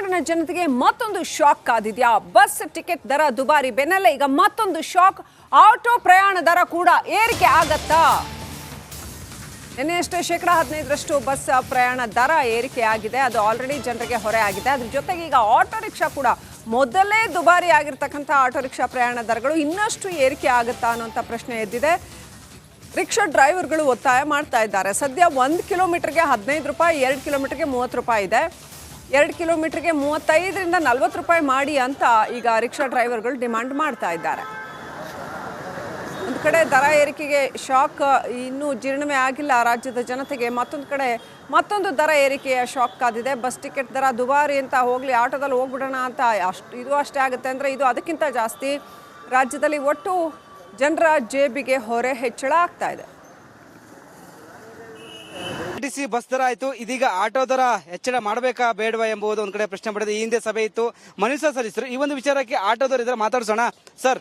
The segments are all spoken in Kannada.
ಕರುನಾಡಿನ ಜನತೆಗೆ ಮತ್ತೊಂದು ಶಾಕ್ ಕಾದಿದ್ಯಾ? ಬಸ್ ಟಿಕೆಟ್ ದರ ದುಬಾರಿ ಬೆನ್ನಲ್ಲೇ ಈಗ ಮತ್ತೊಂದು ಶಾಕ್. ಆಟೋ ಪ್ರಯಾಣ ದರ ಕೂಡ ಏರಿಕೆ ಆಗತ್ತಾ? ನಿನ್ನೆಯಷ್ಟೇ 15% ಬಸ್ ಪ್ರಯಾಣ ದರ ಏರಿಕೆ ಆಗಿದೆ. ಅದು ಆಲ್ರೆಡಿ ಜನರಿಗೆ ಹೊರೆ ಆಗಿದೆ. ಅದ್ರ ಜೊತೆಗೆ ಈಗ ಆಟೋ ರಿಕ್ಷಾ ಕೂಡ ಮೊದಲೇ ದುಬಾರಿ ಆಗಿರ್ತಕ್ಕಂಥ ಆಟೋ ರಿಕ್ಷಾ ಪ್ರಯಾಣ ದರಗಳು ಇನ್ನಷ್ಟು ಏರಿಕೆ ಆಗುತ್ತಾ ಅನ್ನೋಂಥ ಪ್ರಶ್ನೆ ಎದ್ದಿದೆ. ರಿಕ್ಷಾ ಡ್ರೈವರ್ಗಳು ಒತ್ತಾಯ ಮಾಡ್ತಾ ಇದ್ದಾರೆ. ಸದ್ಯ 1 ಕಿಲೋಮೀಟರ್ಗೆ 15 ರೂಪಾಯಿ, 2 ಕಿಲೋಮೀಟರ್ಗೆ 30 ರೂಪಾಯಿ ಇದೆ. 2 ಕಿಲೋಮೀಟರ್ಗೆ 35ರಿಂದ 40 ರೂಪಾಯಿ ಮಾಡಿ ಅಂತ ಈಗ ರಿಕ್ಷಾ ಡ್ರೈವರ್ಗಳು ಡಿಮಾಂಡ್ ಮಾಡ್ತಾ ಇದ್ದಾರೆ. ಒಂದು ಕಡೆ ದರ ಏರಿಕೆಗೆ ಶಾಕ್ ಇನ್ನೂ ಜೀರ್ಣವೇ ಆಗಿಲ್ಲ ರಾಜ್ಯದ ಜನತೆಗೆ. ಮತ್ತೊಂದು ಕಡೆ ಮತ್ತೊಂದು ದರ ಏರಿಕೆಯ ಶಾಕ್ ಕಾದಿದೆ. ಬಸ್ ಟಿಕೆಟ್ ದರ ದುಬಾರಿ ಅಂತ ಹೋಗ್ಲಿ, ಆಟೋದಲ್ಲಿ ಹೋಗ್ಬಿಡೋಣ ಅಂತ ಇದು ಅಷ್ಟೇ ಆಗುತ್ತೆ ಅಂದರೆ ಇದು ಅದಕ್ಕಿಂತ ಜಾಸ್ತಿ. ರಾಜ್ಯದಲ್ಲಿ ಒಟ್ಟು ಜನರ ಜೇಬಿಗೆ ಹೊರೆ ಹೆಚ್ಚಳ ಆಗ್ತಾ ಇದೆ. ಆರ್ಟಿಸಿ ಬಸ್ ದರ ಆಯ್ತು, ಇದೀಗ ಆಟೋ ದರ ಹೆಚ್ಚಳ ಮಾಡಬೇಕಾ ಬೇಡವಾ ಎಂಬುದು ಒಂದ್ ಕಡೆ ಪ್ರಶ್ನೆ ಪಡೆದಿದೆ. ಈ ಹಿಂದೆ ಸಭೆ ಇತ್ತು, ಮನೀಷಾ ಸಲ್ಲಿಸಿದ್ರು. ಈ ಒಂದು ವಿಚಾರಕ್ಕೆ ಆಟೋ ದರ ಇದ್ರೆ ಮಾತಾಡ್ಸೋಣ. ಸರ್,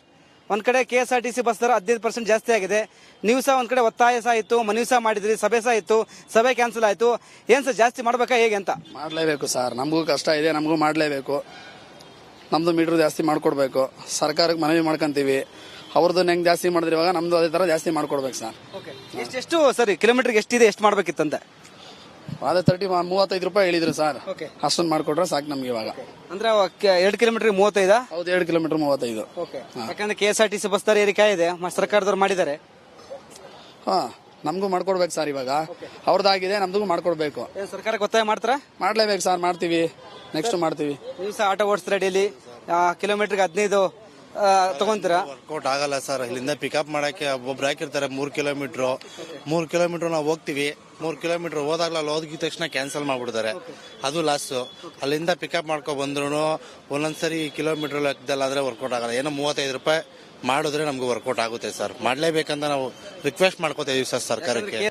ಒಂದ್ ಕಡೆ KSRTC ಬಸ್ ದರ 15% ಜಾಸ್ತಿ ಆಗಿದೆ. ನೀವು ಸಹ ಒಂದ್ ಕಡೆ ಒತ್ತಾಯ ಸಹ ಇತ್ತು, ಮನವಿ ಸಹ ಮಾಡಿದ್ರಿ, ಸಭೆ ಸಹ ಇತ್ತು, ಸಭೆ ಕ್ಯಾನ್ಸಲ್ ಆಯ್ತು. ಏನ್ ಸರ್ ಜಾಸ್ತಿ ಮಾಡ್ಬೇಕಾ ಹೇಗೆ ಅಂತ? ಮಾಡಲೇಬೇಕು ಸರ್, ನಮಗೂ ಕಷ್ಟ ಇದೆ, ನಮಗೂ ಮಾಡಲೇಬೇಕು. ನಮ್ದು ಮೀಟರ್ ಜಾಸ್ತಿ ಮಾಡ್ಕೊಡ್ಬೇಕು. ಸರ್ಕಾರಕ್ಕೆ ಮನವಿ ಮಾಡ್ಕೊಂತೀವಿ. ಅವ್ರದ್ದು ಹೆಂಗ್ ಜಾಸ್ತಿ ಮಾಡಿದ್ರೆ ಇವಾಗ ನಮ್ದು ಅದೇ ತರ ಜಾಸ್ತಿ ಮಾಡ್ಕೊಡ್ಬೇಕು ಸರ್. ಎಷ್ಟು ಸರಿ ಕಿಲೋಮೀಟರ್ಗೆ ಎಷ್ಟಿದೆ, ಎಷ್ಟು ಮಾಡ್ಬೇಕಿತ್ತಂತೆ? ಅದೇ 35 ರೂಪಾಯಿ ಹೇಳಿದ್ರು ಸರ್. ಅಷ್ಟೊಂದು ಮಾಡ್ಕೊಟ್ರೆ ಸಾಕು ನಮ್ಗೆ ಇವಾಗ. ಅಂದ್ರೆ 2 ಕಿಲೋಮೀಟರ್ 35? ಹೌದು, 2 ಕಿಲೋಮೀಟರ್ 35. ಯಾಕಂದ್ರೆ KSRTC ಬಸ್ ದರ ಏರಿಕೆ ಇದೆ, ಸರ್ಕಾರದವ್ರು ಮಾಡಿದ್ದಾರೆ. ಹಾ, ನಮಗೂ ಮಾಡ್ಕೊಡ್ಬೇಕು ಸರ್. ಇವಾಗ ಅವ್ರದ್ದಾಗಿದೆ, ನಮ್ದು ಮಾಡ್ಕೊಡ್ಬೇಕು. ಸರ್ಕಾರಕ್ಕೆ ಒತ್ತಾಯ ಮಾಡ್ತಾರ? ಮಾಡ್ಲೇಬೇಕು ಸರ್, ಮಾಡ್ತೀವಿ. ನೆಕ್ಸ್ಟ್ ಮಾಡ್ತೀವಿ. ನೀವು ಸಹ ಆಟೋ ಓಡಿಸ್ತೀರಾ ಡೈಲಿ, ಕಿಲೋಮೀಟರ್ಗೆ 15 ತಗೊಂತೀರಾ? ವರ್ಕೌಟ್ ಆಗಲ್ಲ ಸರ್. ಇಲ್ಲಿಂದ ಪಿಕಪ್ ಮಾಡಕ್ಕೆ ಒಬ್ರು ಹಾಕಿರ್ತಾರೆ 3 ಕಿಲೋಮೀಟರ್ ನಾವು ಹೋಗ್ತೀವಿ. 3 ಕಿಲೋಮೀಟರ್ ಹೋದಾಗ್ಲ ಅಲ್ಲಿ ಹೋಗಿದ ತಕ್ಷಣ ಕ್ಯಾನ್ಸಲ್ ಮಾಡ್ಬಿಡ್ತಾರೆ. ಅದು ಲಾಸ್. ಅಲ್ಲಿಂದ ಪಿಕಪ್ ಮಾಡ್ಕೊ ಬಂದ್ರು ಒಂದೊಂದ್ಸರಿ ಕಿಲೋಮೀಟರ್ ಲೆಕ್ಕದಲ್ಲಿ ಆದ್ರೆ ವರ್ಕೌಟ್ ಆಗಲ್ಲ. ಏನೋ 35 ರೂಪಾಯಿ ಮಾಡಿದ್ರೆ ನಮ್ಗೆ ವರ್ಕೌಟ್ ಆಗುತ್ತೆ ಸರ್. ಮಾಡ್ಲೇಬೇಕಂತ ನಾವು ರಿಕ್ವೆಸ್ಟ್ ಮಾಡ್ಕೋತಾ ಇದೀವಿ ಸರ್ ಸರ್ಕಾರಕ್ಕೆ.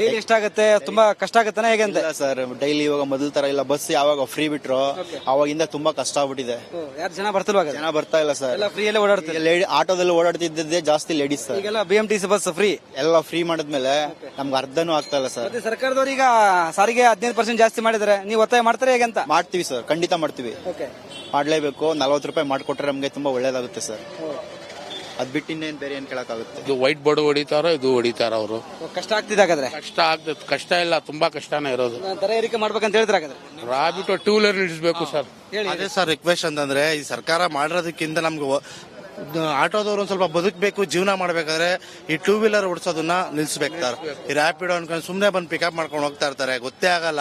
ಡೈಲಿ ಎಷ್ಟಾಗುತ್ತೆ? ತುಂಬಾ ಕಷ್ಟ ಆಗುತ್ತಾನೆ ಹೇಗೆ ಅಂತ? ಸರ್, ಡೈಲಿ ಇವಾಗ ಮೊದಲ ತರ ಇಲ್ಲ. ಬಸ್ ಯಾವಾಗ ಫ್ರೀ ಬಿಟ್ರು ಅವಾಗಿಂದ ತುಂಬಾ ಕಷ್ಟ ಆಗ್ಬಿಟ್ಟಿದೆ. ಯಾರು ಜನ ಬರ್ತಿಲ್ವಾಗ? ಜನ ಬರ್ತಾ ಇಲ್ಲ ಸರ್. ಎಲ್ಲ ಫ್ರೀಯಲ್ಲೇ ಓಡಾಡ್ತಾರೆ. ಆಟೋದಲ್ಲಿ ಓಡಾಡ್ತಿದ್ದೇ ಜಾಸ್ತಿ ಲೇಡೀಸ್ ಸರ್. ಈಗೆಲ್ಲ BMTC ಬಸ್ ಫ್ರೀ. ಎಲ್ಲ ಫ್ರೀ ಮಾಡಿದ್ಮೇಲೆ ನಮ್ಗೆ ಅರ್ಧನೂ ಆಗ್ತಾ ಇಲ್ಲ ಸರ್. ಸರ್ಕಾರದವ್ರು ಈಗ ಸಾರಿಗೆ 15% ಜಾಸ್ತಿ ಮಾಡಿದ್ದಾರೆ. ನೀವು ಒತ್ತಾಯ ಮಾಡ್ತಾರೆ ಹೇಗೆ ಅಂತ? ಮಾಡ್ತೀವಿ ಸರ್, ಖಂಡಿತ ಮಾಡ್ತೀವಿ. ಮಾಡ್ಲೇಬೇಕು. 40 ರೂಪಾಯಿ ಮಾಡ್ಕೊಟ್ರೆ ನಮ್ಗೆ ತುಂಬಾ ಒಳ್ಳೇದಾಗುತ್ತೆ ಸರ್. ಅದ್ ಬಿಟ್ಟು ಇನ್ನೇನ್ ಬೇರೆ ಏನ್ ಕೇಳಕ್ಕಾಗುತ್ತೆ? ಇದು ವೈಟ್ ಬೋರ್ಡ್ ಹೊಡಿತಾರ, ಇದು ಹೊಡಿತಾರ. ಅವರು ಕಷ್ಟ ಆಗ್ತಿದೆ. ಹಾಗಾದ್ರೆ ಕಷ್ಟ ಆಗ್ತದೆ. ಕಷ್ಟ ಇಲ್ಲ, ತುಂಬಾ ಕಷ್ಟನೇ ಇರೋದು. ದರ ಏರಿಕೆ ಮಾಡ್ಬೇಕಂತ ಹೇಳಿದ್ರೆ ರಾಬಿಟ್ಟು 2 ವೀಲರ್ ನಿಲ್ಲಿಸಬೇಕು ಸರ್. ಅದೇ ಸರ್ ರಿಕ್ವೆಸ್ಟ್ ಅಂತಂದ್ರೆ, ಈ ಸರ್ಕಾರ ಮಾಡಿರೋದಕ್ಕಿಂತ ನಮ್ಗೆ ಆಟೋದವ್ರು ಒಂದ್ ಸ್ವಲ್ಪ ಬದುಕಬೇಕು, ಜೀವನ ಮಾಡ್ಬೇಕಾದ್ರೆ ಈ 2 ವೀಲರ್ ಓಡಿಸೋದನ್ನ ನಿಲ್ಸ್ಬೇಕು ಸರ್. ಈ ರ್ಯಾಪಿಡೋ ಅನ್ಕೊಂಡು ಸುಮ್ನೆ ಬಂದು ಪಿಕಪ್ ಮಾಡ್ಕೊಂಡು ಹೋಗ್ತಾ ಇರ್ತಾರೆ, ಗೊತ್ತೇ ಆಗಲ್ಲ.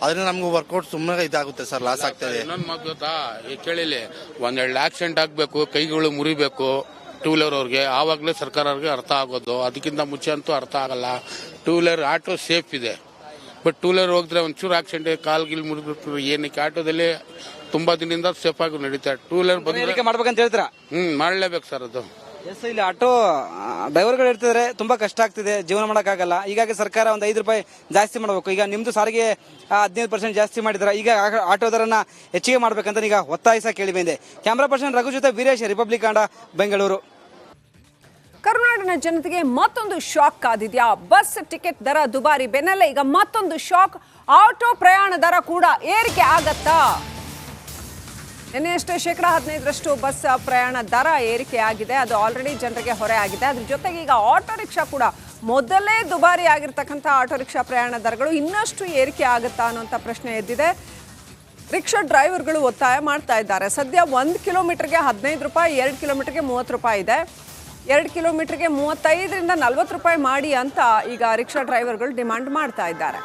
ಅದನ್ನ ನಮ್ಗೆ ವರ್ಕೌಟ್ ಸುಮ್ಮನೆ ಇದಾಗುತ್ತೆ ಸರ್, ಲಾಸ್ ಆಗ್ತದೆ. ಇನ್ನೊಂದು ಮಾತು ಗೊತ್ತಾ, ಈ ಕೇಳಿಲಿ, 1-2 ಆಕ್ಸಿಡೆಂಟ್ ಆಗ್ಬೇಕು, ಕೈಗಳು ಮುರಿಬೇಕು 2 ವೀಲರ್ ಅವ್ರಿಗೆ, ಆವಾಗಲೇ ಸರ್ಕಾರ ಅವ್ರಿಗೆ ಅರ್ಥ ಆಗೋದು. ಅದಕ್ಕಿಂತ ಮುಂಚೆ ಅಂತೂ ಅರ್ಥ ಆಗಲ್ಲ. 2 ವೀಲರ್ ಆಟೋ ಸೇಫ್ ಇದೆ, ಬಟ್ 2 ವೀಲರ್ ಹೋಗಿದ್ರೆ ಒಂಚೂರು ಆಕ್ಸಿಡೆಂಟ್, ಕಾಲ್ಗಿಲ್ ಮುರಿದ್ರು. ಏನಕ್ಕೆ ಆಟೋದಲ್ಲಿ ತುಂಬಾ ದಿನದಿಂದ ಸೇಫ್ ಆಗಿ ನಡೀತಾರೆ. 2 ವೀಲರ್ ಏರಿಕೆ ಮಾಡ್ಬೇಕಂತ ಹೇಳ್ತೀರಾ? ಮಾಡ್ಲೇಬೇಕು ಸರ್. ಅದು ಇಲ್ಲಿ ಆಟೋ ಡ್ರೈವರ್ಗಳು ಹೇಳ್ತಿದ್ರೆ ತುಂಬಾ ಕಷ್ಟ ಆಗ್ತಿದೆ, ಜೀವನ ಮಾಡಕ್ಕಾಗಲ್ಲ. ಹೀಗಾಗಿ ಸರ್ಕಾರ ಒಂದು 5 ರೂಪಾಯಿ ಜಾಸ್ತಿ ಮಾಡಬೇಕು. ಈಗ ನಿಮ್ದು ಸಾರಿಗೆ 15% ಜಾಸ್ತಿ ಮಾಡಿದ್ರ, ಈಗ ಆಟೋ ದರನ ಹೆಚ್ಚಿಗೆ ಮಾಡ್ಬೇಕಂತ ಈಗ ಒತ್ತಾಯಿಸ ಕೇಳಿ ಬಂದೆ. ಕ್ಯಾಮರಾ ಪರ್ಸನ್ ರಘು ಜೊತೆ ವೀರೇಶ್, ರಿಪಬ್ಲಿಕ್ ಕನ್ನಡ, ಬೆಂಗಳೂರು. ಕರುನಾಡಿನ ಜನತೆಗೆ ಮತ್ತೊಂದು ಶಾಕ್ ಕಾದಿದ್ಯಾ? ಬಸ್ ಟಿಕೆಟ್ ದರ ದುಬಾರಿ ಬೆನ್ನಲ್ಲೇ ಈಗ ಮತ್ತೊಂದು ಶಾಕ್. ಆಟೋ ಪ್ರಯಾಣ ದರ ಕೂಡ ಏರಿಕೆ ಆಗತ್ತಾ? ನಿನ್ನೆಯಷ್ಟೇ 15% ಬಸ್ ಪ್ರಯಾಣ ದರ ಏರಿಕೆ ಆಗಿದೆ. ಅದು ಆಲ್ರೆಡಿ ಜನರಿಗೆ ಹೊರೆ ಆಗಿದೆ. ಅದ್ರ ಜೊತೆಗೆ ಈಗ ಆಟೋ ರಿಕ್ಷಾ ಕೂಡ ಮೊದಲೇ ದುಬಾರಿ ಆಗಿರ್ತಕ್ಕಂಥ ಆಟೋ ರಿಕ್ಷಾ ಪ್ರಯಾಣ ದರಗಳು ಇನ್ನಷ್ಟು ಏರಿಕೆ ಆಗುತ್ತಾ ಅನ್ನೋಂಥ ಪ್ರಶ್ನೆ ಎದ್ದಿದೆ. ರಿಕ್ಷಾ ಡ್ರೈವರ್ಗಳು ಒತ್ತಾಯ ಮಾಡ್ತಾ ಇದ್ದಾರೆ. ಸದ್ಯ 1 ಕಿಲೋಮೀಟರ್ಗೆ 15 ರೂಪಾಯಿ, 2 ಕಿಲೋಮೀಟರ್ಗೆ 30 ರೂಪಾಯಿ ಇದೆ. 2 ಕಿಲೋಮೀಟರ್ಗೆ 35ರಿಂದ 40 ರೂಪಾಯಿ ಮಾಡಿ ಅಂತ ಈಗ ರಿಕ್ಷಾ ಡ್ರೈವರ್ಗಳು ಡಿಮಾಂಡ್ ಮಾಡ್ತಾ ಇದ್ದಾರೆ.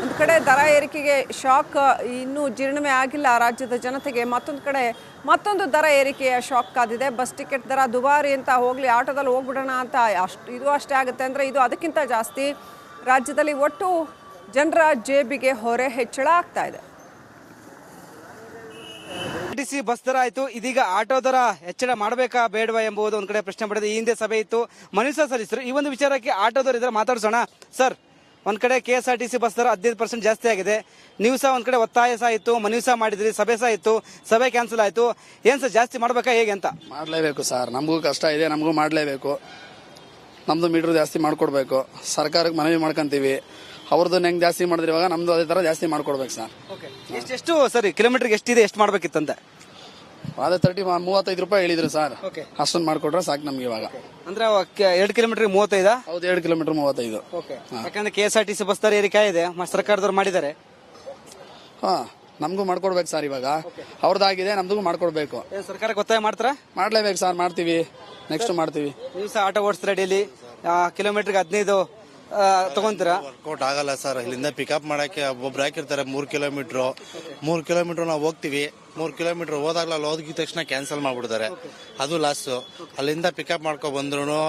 ಒಂದು ಕಡೆ ದರ ಏರಿಕೆಗೆ ಶಾಕ್ ಇನ್ನೂ ಜೀರ್ಣವೇ ಆಗಿಲ್ಲ ರಾಜ್ಯದ ಜನತೆಗೆ. ಮತ್ತೊಂದು ಕಡೆ ಮತ್ತೊಂದು ದರ ಏರಿಕೆಯ ಶಾಕ್ ಕಾದಿದೆ. ಬಸ್ ಟಿಕೆಟ್ ದರ ದುಬಾರಿ ಅಂತ ಹೋಗ್ಲಿ, ಆಟೋದಲ್ಲಿ ಹೋಗ್ಬಿಡೋಣ ಅಂತ ಇದು ಅಷ್ಟೇ ಆಗುತ್ತೆ ಅಂದರೆ ಇದು ಅದಕ್ಕಿಂತ ಜಾಸ್ತಿ. ರಾಜ್ಯದಲ್ಲಿ ಒಟ್ಟು ಜನರ ಜೇಬಿಗೆ ಹೊರೆ ಹೆಚ್ಚಳ ಆಗ್ತಾ ಇದೆ. ಆರ್ಟಿಸಿ ಬಸ್ ದರ ಆಯ್ತು, ಇದೀಗ ಆಟೋ ದರ ಹೆಚ್ಚಳ ಮಾಡಬೇಕಾ ಬೇಡವಾ ಎಂಬುದು ಒಂದ್ ಕಡೆ ಪ್ರಶ್ನೆ ಪಡೆದಿದೆ. ಈ ಹಿಂದೆ ಸಭೆ ಇತ್ತು, ಮನೀಷಾ ಸಲ್ಲಿಸಿದ್ರು. ಈ ಒಂದು ವಿಚಾರಕ್ಕೆ ಆಟೋದವ್ರು ಇದ್ರೆ ಮಾತಾಡ್ಸೋಣ. ಸರ್, ಒಂದ್ ಕಡೆ KSRTC ಬಸ್ ದರ 15% ಜಾಸ್ತಿ ಆಗಿದೆ. ನೀವು ಸಹ ಒಂದ್ ಕಡೆ ಒತ್ತಾಯ ಸಹ ಇತ್ತು, ಮನವಿ ಸಹ ಮಾಡಿದ್ರಿ, ಸಭೆ ಸಹ ಇತ್ತು, ಸಭೆ ಕ್ಯಾನ್ಸಲ್ ಆಯ್ತು. ಏನ್ ಸರ್ ಜಾಸ್ತಿ ಮಾಡ್ಬೇಕಾ ಹೇಗೆ ಅಂತ? ಮಾಡ್ಲೇಬೇಕು ಸರ್, ನಮಗೂ ಕಷ್ಟ ಇದೆ, ನಮಗೂ ಮಾಡಲೇಬೇಕು. ನಮ್ದು ಮೀಟರ್ ಜಾಸ್ತಿ ಮಾಡ್ಕೊಡ್ಬೇಕು. ಸರ್ಕಾರಕ್ಕೆ ಮನವಿ ಮಾಡ್ಕೊಂತೀವಿ. ಅವ್ರದ್ದು ಹೆಂಗ್ ಜಾಸ್ತಿ ಮಾಡಿದ್ರೆ ಇವಾಗ ನಮ್ದು ಅದೇ ತರ ಜಾಸ್ತಿ ಮಾಡ್ಕೊಡ್ಬೇಕು ಸರ್. ಎಷ್ಟು ಸರಿ ಕಿಲೋಮೀಟರ್ಗೆ ಎಷ್ಟಿದೆ, ಎಷ್ಟು ಮಾಡ್ಬೇಕಿತ್ತಂತೆ? ಅದೇ 35 ರೂಪಾಯಿ ಹೇಳಿದ್ರು ಸರ್. ಅಷ್ಟೊಂದು ಮಾಡ್ಕೊಟ್ರೆ ಸಾಕು ನಮ್ಗೆ ಇವಾಗ. ಅಂದ್ರೆ 2 ಕಿಲೋಮೀಟರ್ 35? ಹೌದು, 2 ಕಿಲೋಮೀಟರ್ 35. ಯಾಕಂದ್ರೆ KSRTC ಬಸ್ ದರ ಏರಿಕೆ ಇದೆ, ಸರ್ಕಾರದವ್ರು ಮಾಡಿದ್ದಾರೆ. ಹಾ, ನಮಗೂ ಮಾಡ್ಕೊಡ್ಬೇಕು ಸರ್ ಇವಾಗ. ಅವ್ರದ್ದಾಗಿದೆ, ನಮ್ದು ಮಾಡ್ಕೊಡ್ಬೇಕು. ಸರ್ಕಾರಕ್ಕೆ ಒತ್ತಾಯ ಮಾಡ್ತಾರ? ಮಾಡ್ಲೇಬೇಕು ಸರ್, ಮಾಡ್ತೀವಿ, ನೆಕ್ಸ್ಟ್ ಮಾಡ್ತೀವಿ. ನೀವು ಸಹ ಆಟೋ ಓಡಿಸ್ತೀರಾ ಡೈಲಿ, ಕಿಲೋಮೀಟರ್ಗೆ 15 ತಗೊಂತೀರಾ? ವರ್ಕೌಟ್ ಆಗಲ್ಲ ಸರ್. ಇಲ್ಲಿಂದ ಪಿಕಪ್ ಮಾಡಕ್ಕೆ ಒಬ್ಬೊಬ್ರು ಹಾಕಿರ್ತಾರೆ 3 ಕಿಲೋಮೀಟರ್ ನಾವು ಹೋಗ್ತೀವಿ. 3 ಕಿಲೋಮೀಟರ್ ಹೋದಾಗ್ಲ ಅಲ್ಲಿ ಹೋಗಿದ ತಕ್ಷಣ ಕ್ಯಾನ್ಸಲ್ ಮಾಡ್ಬಿಡ್ತಾರೆ, ಅದು ಲಾಸ್. ಅಲ್ಲಿಂದ ಪಿಕಪ್ ಮಾಡ್ಕೊ ಬಂದ್ರು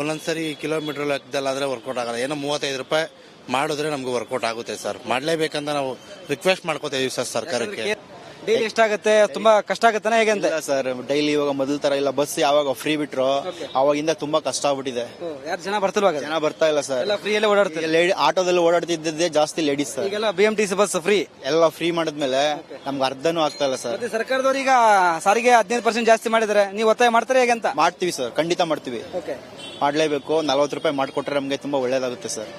ಒಂದೊಂದ್ಸರಿ ಕಿಲೋಮೀಟರ್ ಲೆಕ್ಕದಲ್ಲಾದ್ರೆ ವರ್ಕೌಟ್ ಆಗಲ್ಲ. ಏನೋ 35 ರೂಪಾಯಿ ಮಾಡಿದ್ರೆ ನಮ್ಗೆ ವರ್ಕೌಟ್ ಆಗುತ್ತೆ ಸರ್. ಮಾಡ್ಲೇಬೇಕಂತ ನಾವು ರಿಕ್ವೆಸ್ಟ್ ಮಾಡ್ಕೋತಾ ಇದೀವಿ ಸರ್ ಸರ್ಕಾರಕ್ಕೆ. ಡೈಲಿ ಎಷ್ಟಾಗುತ್ತೆ? ತುಂಬಾ ಕಷ್ಟ ಆಗುತ್ತಾನೆ ಹೇಗೆ ಅಂತ? ಸರ್ ಡೈಲಿ ಇವಾಗ ಮೊದಲ ತರ ಇಲ್ಲ. ಬಸ್ ಯಾವಾಗ ಫ್ರೀ ಬಿಟ್ರು ಅವಾಗಿಂದ ತುಂಬಾ ಕಷ್ಟ ಆಗ್ಬಿಟ್ಟಿದೆ. ಯಾರು ಜನ ಬರ್ತಿಲ್ವಾಗ? ಜನ ಬರ್ತಾ ಇಲ್ಲ ಸರ್. ಎಲ್ಲ ಫ್ರೀ ಅಲ್ಲೇ ಓಡಾಡ್ತಾರೆ. ಆಟೋದಲ್ಲಿ ಓಡಾಡ್ತಿದ್ದೆ ಜಾಸ್ತಿ ಲೇಡೀಸ್ ಸರ್. ಈಗೆಲ್ಲ BMTC ಬಸ್ ಫ್ರೀ ಎಲ್ಲ ಫ್ರೀ ಮಾಡಿದ್ಮೇಲೆ ನಮ್ಗೆ ಅರ್ಧನೂ ಆಗ್ತಾ ಇಲ್ಲ ಸರ್. ಸರ್ಕಾರದವ್ರು ಈಗ ಸಾರಿಗೆ 15% ಜಾಸ್ತಿ ಮಾಡಿದ್ದಾರೆ, ನೀವು ಒತ್ತಾಯ ಮಾಡ್ತಾರೆ ಹೇಗೆ ಅಂತ? ಮಾಡ್ತೀವಿ ಸರ್, ಖಂಡಿತ ಮಾಡ್ತೀವಿ. ಮಾಡ್ಲೇಬೇಕು. 40 ರೂಪಾಯಿ ಮಾಡ್ಕೊಟ್ರೆ ನಮ್ಗೆ ತುಂಬಾ ಒಳ್ಳೇದಾಗುತ್ತೆ ಸರ್.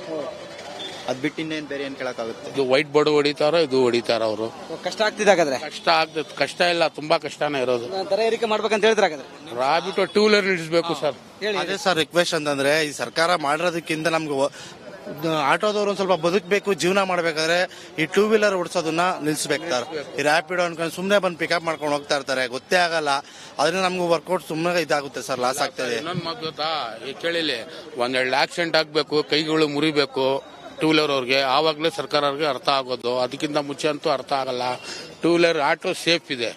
ಅದ್ ಬಿಟ್ಟು ಇನ್ನೇನ್ ಬೇರೆ ಏನ್ ಕೇಳಕ್ಕಾಗುತ್ತೆ? ಇದು ವೈಟ್ ಬೋರ್ಡ್ ಹೊಡಿತಾರೋ ಇದು ಹೊಡಿತಾರ ಅವರು. ಕಷ್ಟ ಆಗ್ತಿದೆ ಹಾಗಾದ್ರೆ? ಕಷ್ಟ ಆಗ್ತದೆ, ಕಷ್ಟ ಇಲ್ಲ, ತುಂಬಾ ಕಷ್ಟನೇ ಇರೋದು. ದರ ಏರಿಕೆ ಮಾಡ್ಬೇಕಂತ ಹೇಳಿದ್ರೆ ಹಾಗಾದ್ರೆ ರಾಬಿಟ್ಟು 2 ವೀಲರ್ ನಿಲ್ಲಿಸಬೇಕು ಸರ್. ಅದೇ ಸರ್ ರಿಕ್ವೆಸ್ಟ್ ಅಂತಂದ್ರೆ, ಈ ಸರ್ಕಾರ ಮಾಡಿರೋದಕ್ಕಿಂತ ನಮ್ಗೆ ಆಟೋದವ್ರು ಒಂದ್ ಸ್ವಲ್ಪ ಬದುಕಬೇಕು, ಜೀವನ ಮಾಡ್ಬೇಕಾದ್ರೆ ಈ 2 ವೀಲರ್ ಓಡಿಸೋದನ್ನ ನಿಲ್ಸ್ಬೇಕು ಸರ್. ಈ ರ್ಯಾಪಿಡೋ ಅನ್ಕೊಂಡು ಸುಮ್ನೆ ಬಂದು ಪಿಕಪ್ ಮಾಡ್ಕೊಂಡು ಹೋಗ್ತಾ ಇರ್ತಾರೆ, ಗೊತ್ತೇ ಆಗಲ್ಲ. ಅದನ್ನ ನಮ್ಗೆ ವರ್ಕೌಟ್ ಸುಮ್ಮನೆ ಇದಾಗುತ್ತೆ ಸರ್, ಲಾಸ್ ಆಗ್ತದೆ. ಇನ್ನೊಂದು ಮಾತು ಗೊತ್ತಾ, ಈ ಕೇಳಿಲಿ, 1-2 ಆಕ್ಸಿಡೆಂಟ್ ಆಗ್ಬೇಕು, ಕೈಗಳು ಮುರಿಬೇಕು 2 ವೀಲರ್ ಅವ್ರಿಗೆ, ಆವಾಗಲೇ ಸರ್ಕಾರವ್ರಿಗೆ ಅರ್ಥ ಆಗೋದು. ಅದಕ್ಕಿಂತ ಮುಂಚೆ ಅಂತೂ ಅರ್ಥ ಆಗಲ್ಲ. 2 ವೀಲರ್ ಆಟೋ ಸೇಫ್ ಇದೆ,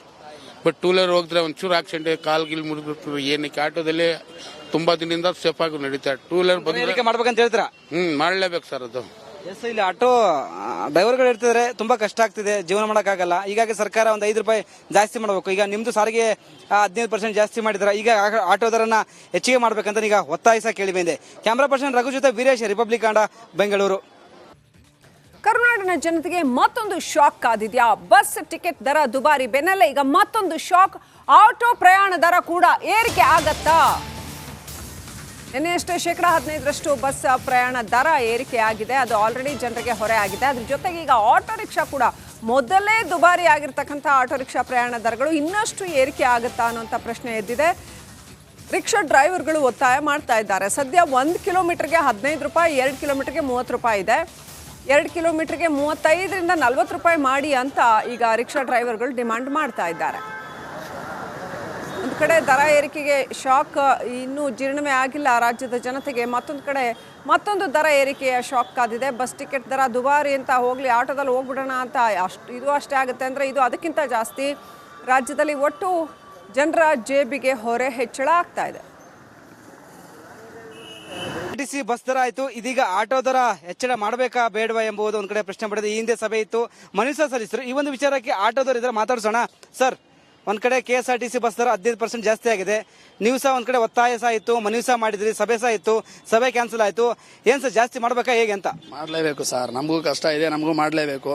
ಬಟ್ 2 ವೀಲರ್ ಹೋಗಿದ್ರೆ ಒಂಚೂರು ಆಕ್ಸಿಡೆಂಟ್, ಕಾಲ್ಗಿಲ್ ಮುರಿದ್ಬಿಟ್ರು ಏನಕ್ಕೆ? ಆಟೋದಲ್ಲಿ ತುಂಬಾ ದಿನದಿಂದ ಸೇಫ್ ಆಗಿ ನಡೀತಾರೆ. 2 ವೀಲರ್ ಏರಿಕೆ ಮಾಡ್ಬೇಕಂತ ಹೇಳ್ತೀರಾ? ಮಾಡ್ಲೇಬೇಕು ಸರ್ ಅದು. ಇಲ್ಲಿ ಆಟೋ ಡ್ರೈವರ್ಗಳು ಇರ್ತಿದ್ರೆ ತುಂಬಾ ಕಷ್ಟ ಆಗ್ತಿದೆ, ಜೀವನ ಮಾಡಕ್ಕಾಗಲ್ಲ. ಹೀಗಾಗಿ ಸರ್ಕಾರ ಒಂದು 5 ರೂಪಾಯಿ ಜಾಸ್ತಿ ಮಾಡಬೇಕು. ಈಗ ನಿಮ್ದು ಸಾರಿಗೆ 15% ಜಾಸ್ತಿ ಮಾಡಿದ್ರ, ಈಗ ಆಟೋ ದರನ ಹೆಚ್ಚಿಗೆ ಮಾಡ್ಬೇಕಂತ ಈಗ ಒತ್ತಾಯಿಸ ಕೇಳಿ ಬಂದೆ. ಕ್ಯಾಮ್ರಾ ಪರ್ಸನ್ ರಘು ಜೊತೆ ವೀರೇಶ್, ರಿಪಬ್ಲಿಕ್ ಕನ್ನಡ, ಬೆಂಗಳೂರು. ಕರುನಾಡಿನ ಜನತೆಗೆ ಮತ್ತೊಂದು ಶಾಕ್ ಕಾದಿದ್ಯಾ? ಬಸ್ ಟಿಕೆಟ್ ದರ ದುಬಾರಿ ಬೆನ್ನಲ್ಲೇ ಈಗ ಮತ್ತೊಂದು ಶಾಕ್. ಆಟೋ ಪ್ರಯಾಣ ದರ ಕೂಡ ಏರಿಕೆ ಆಗತ್ತಾ? ನಿನ್ನೆಯಷ್ಟೇ 15% ಬಸ್ ಪ್ರಯಾಣ ದರ ಏರಿಕೆ ಆಗಿದೆ, ಅದು ಆಲ್ರೆಡಿ ಜನರಿಗೆ ಹೊರೆ ಆಗಿದೆ. ಅದ್ರ ಜೊತೆಗೆ ಈಗ ಆಟೋ ರಿಕ್ಷಾ ಕೂಡ ಮೊದಲೇ ದುಬಾರಿ ಆಗಿರ್ತಕ್ಕಂಥ ಆಟೋ ರಿಕ್ಷಾ ಪ್ರಯಾಣ ದರಗಳು ಇನ್ನಷ್ಟು ಏರಿಕೆ ಆಗುತ್ತಾ ಅನ್ನೋಂಥ ಪ್ರಶ್ನೆ ಎದ್ದಿದೆ. ರಿಕ್ಷಾ ಡ್ರೈವರ್ಗಳು ಒತ್ತಾಯ ಮಾಡ್ತಾ ಇದ್ದಾರೆ. ಸದ್ಯ 1 ಕಿಲೋಮೀಟರ್ಗೆ 15 ರೂಪಾಯಿ, 2 ಕಿಲೋಮೀಟರ್ಗೆ 30 ರೂಪಾಯಿ ಇದೆ. 2 ಕಿಲೋಮೀಟರ್ಗೆ 35ರಿಂದ 40 ರೂಪಾಯಿ ಮಾಡಿ ಅಂತ ಈಗ ರಿಕ್ಷಾ ಡ್ರೈವರ್ಗಳು ಡಿಮಾಂಡ್ ಮಾಡ್ತಾ ಇದ್ದಾರೆ. ಒಂದು ಕಡೆ ದರ ಏರಿಕೆಗೆ ಶಾಕ್ ಇನ್ನೂ ಜೀರ್ಣವೇ ಆಗಿಲ್ಲ ರಾಜ್ಯದ ಜನತೆಗೆ. ಮತ್ತೊಂದು ಕಡೆ ಮತ್ತೊಂದು ದರ ಏರಿಕೆಯ ಶಾಕ್ ಕಾದಿದೆ. ಬಸ್ ಟಿಕೆಟ್ ದರ ದುಬಾರಿ ಅಂತ ಹೋಗ್ಲಿ, ಆಟೋದಲ್ಲಿ ಹೋಗ್ಬಿಡೋಣ ಅಂತ ಇದು ಅಷ್ಟೇ ಆಗುತ್ತೆ ಅಂದರೆ ಇದು ಅದಕ್ಕಿಂತ ಜಾಸ್ತಿ. ರಾಜ್ಯದಲ್ಲಿ ಒಟ್ಟು ಜನರ ಜೇಬಿಗೆ ಹೊರೆ ಹೆಚ್ಚಳ ಆಗ್ತಾ ಇದೆ. KSRTC ಬಸ್ ದರ ಆಯ್ತು, ಇದೀಗ ಆಟೋ ದರ ಹೆಚ್ಚಳ ಮಾಡಬೇಕಾ ಬೇಡವಾ ಎಂಬುದು ಒಂದ್ ಕಡೆ ಪ್ರಶ್ನೆ ಪಡೆದು ಈ ಹಿಂದೆ ಸಭೆ ಇತ್ತು, ಮನವಿ ಸಲ್ಲಿಸಿದ್ರು. ಈ ಒಂದು ವಿಚಾರಕ್ಕೆ ಆಟೋದವರು ಇದ್ರೆ ಮಾತಾಡ್ಸೋಣ. ಸರ್, ಒಂದ್ ಕಡೆ KSRTC ಬಸ್ ದರ 15% ಜಾಸ್ತಿ ಆಗಿದೆ, ನೀವು ಸಹ ಒಂದ್ ಕಡೆ ಒತ್ತಾಯ ಸಹ ಇತ್ತು, ಮನವಿ ಸಹ ಮಾಡಿದ್ರಿ, ಸಭೆ ಸಹ ಇತ್ತು, ಸಭೆ ಕ್ಯಾನ್ಸಲ್ ಆಯ್ತು. ಏನ್ ಸರ್ ಜಾಸ್ತಿ ಮಾಡ್ಬೇಕಾ ಹೇಗೆ ಅಂತ? ಮಾಡ್ಲೇಬೇಕು ಸರ್, ನಮಗೂ ಕಷ್ಟ ಇದೆ, ನಮಗೂ ಮಾಡ್ಲೇಬೇಕು.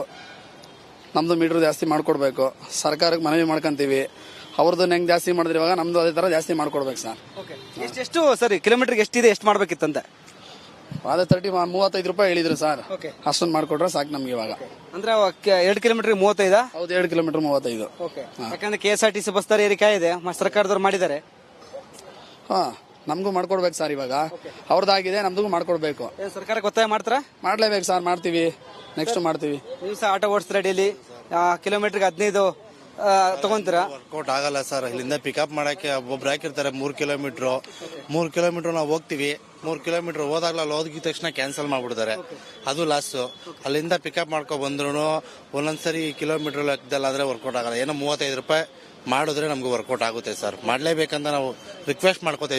ನಮ್ದು ಮೀಟರ್ ಜಾಸ್ತಿ ಮಾಡ್ಕೊಡ್ಬೇಕು. ಸರ್ಕಾರಕ್ಕೆ ಮನವಿ ಮಾಡ್ಕೊಂತೀವಿ. ಅವ್ರದ್ದು ಹೆಂಗ್ ಜಾಸ್ತಿ ಮಾಡಿದ್ರೆ ಇವಾಗ ನಮ್ದು ಅದೇ ತರ ಜಾಸ್ತಿ ಮಾಡ್ಕೊಡ್ಬೇಕು ಸರ್. ಎಷ್ಟು ಸರಿ ಕಿಲೋಮೀಟರ್ಗೆ ಎಷ್ಟಿದೆ, ಎಷ್ಟು ಮಾಡ್ಬೇಕಿತ್ತಂತೆ? ಅದೇ 35 ರೂಪಾಯಿ ಹೇಳಿದ್ರು ಸರ್. ಅಷ್ಟೊಂದು ಮಾಡ್ಕೊಟ್ರೆ ಸಾಕು ನಮ್ಗೆ ಇವಾಗ. ಅಂದ್ರೆ 2 ಕಿಲೋಮೀಟರ್ 35? ಹೌದು, 2 ಕಿಲೋಮೀಟರ್ 35. ಯಾಕಂದ್ರೆ KSRTC ಬಸ್ ದರ ಏರಿಕೆ ಇದೆ, ಸರ್ಕಾರದವ್ರು ಮಾಡಿದ್ದಾರೆ. ಹಾ, ನಮಗೂ ಮಾಡ್ಕೊಡ್ಬೇಕು ಸರ್ ಇವಾಗ. ಅವ್ರದ್ದಾಗಿದೆ, ನಮ್ದು ಮಾಡ್ಕೊಡ್ಬೇಕು. ಸರ್ಕಾರಕ್ಕೆ ಒತ್ತಾಯ ಮಾಡ್ತಾರ? ಮಾಡ್ಲೇಬೇಕು ಸರ್, ಮಾಡ್ತೀವಿ, ನೆಕ್ಸ್ಟ್ ಮಾಡ್ತೀವಿ. ನೀವು ಸಹ ಆಟೋ ಓಡಿಸ್ತೀರಾ ಡೈಲಿ, ಕಿಲೋಮೀಟರ್ಗೆ 15 ತಗೊಂತೀರಾ? ವರ್ಕೌಟ್ ಆಗಲ್ಲ ಸರ್. ಇಲ್ಲಿಂದ ಪಿಕಪ್ ಮಾಡಕ್ಕೆ ಒಬ್ಬೊಬ್ರು ಹಾಕಿರ್ತಾರೆ 3 ಕಿಲೋಮೀಟರ್ ನಾವು ಹೋಗ್ತೀವಿ. 3 ಕಿಲೋಮೀಟರ್ ಹೋದಾಗ್ಲ ಅಲ್ಲಿ ಹೋಗಿದ ತಕ್ಷಣ ಕ್ಯಾನ್ಸಲ್ ಮಾಡ್ಬಿಡ್ತಾರೆ, ಅದು ಲಾಸ್. ಅಲ್ಲಿಂದ ಪಿಕಪ್ ಮಾಡ್ಕೊ ಬಂದ್ರು ಒಂದೊಂದ್ಸರಿ ಕಿಲೋಮೀಟರ್ ಲೆಕ್ಕದಲ್ಲಾದ್ರೆ ವರ್ಕೌಟ್ ಆಗಲ್ಲ. ಏನೋ 35 ರೂಪಾಯಿ ಮಾಡಿದ್ರೆ ನಮ್ಗೆ ವರ್ಕೌಟ್ ಆಗುತ್ತೆ ಸರ್. ಮಾಡ್ಲೇಬೇಕಂತ ನಾವು ರಿಕ್ವೆಸ್ಟ್ ಮಾಡ್ಕೋತಾ